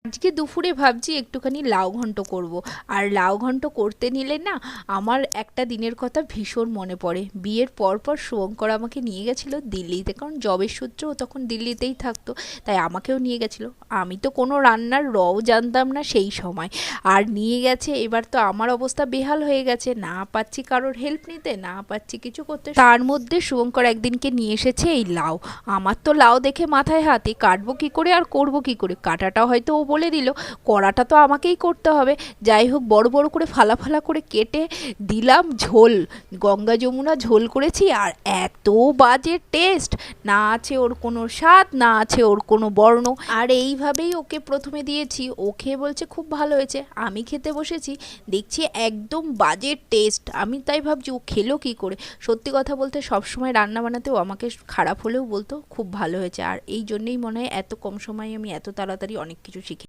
আজকে দুপুরে ভাবছি একটুখানি লাউ ঘন্ট করব। আর লাউ ঘন্ট করতে নিলে না, আমার একটা দিনের কথা ভীষণ মনে পড়ে। বিয়ের পর পর শুভঙ্কর আমাকে নিয়ে গেছিলো দিল্লিতে, কারণ জবের সূত্রে ও তখন দিল্লিতেই থাকতো, তাই আমাকেও নিয়ে গেছিলো। আমি তো কোনো রান্নার রও জানতাম না সেই সময়, আর নিয়ে গেছে। এবার তো আমার অবস্থা বেহাল হয়ে গেছে, না পাচ্ছি কারোর হেল্প নিতে, না পাচ্ছি কিছু করতে। তার মধ্যে শুভঙ্কর একদিনকে নিয়ে এসেছে এই লাউ। আমার তো লাউ দেখে মাথায় হাতে, কাটবো কি করে আর করবো কি করে, কাটাটা হয়তো ও বলে দিল, করাটা তো আমাকেই করতে হবে। যাই হোক, বড় বড় করে ফালা ফালা করে কেটে দিলাম ঝোল, গঙ্গা যমুনা ঝোল করেছি। আর এত বাজে টেস্ট, না আছে ওর কোনো স্বাদ, না আছে ওর কোনো বর্ণ। আর এইভাবেই ওকে প্রথমে দিয়েছি, ও খেয়ে বলছে খুব ভালো হয়েছে। আমি খেতে বসেছি, দেখছি একদম বাজে টেস্ট। আমি তাই ভাবছি ও খেলো কি করে। সত্যি কথা বলতে সবসময় রান্না বানাতেও আমাকে খারাপ হলেও বলতো খুব ভালো হয়েছে। আর এই জন্যেই মনে হয় এত কম সময়ে আমি এত তাড়াতাড়ি অনেক কিছু শিখতে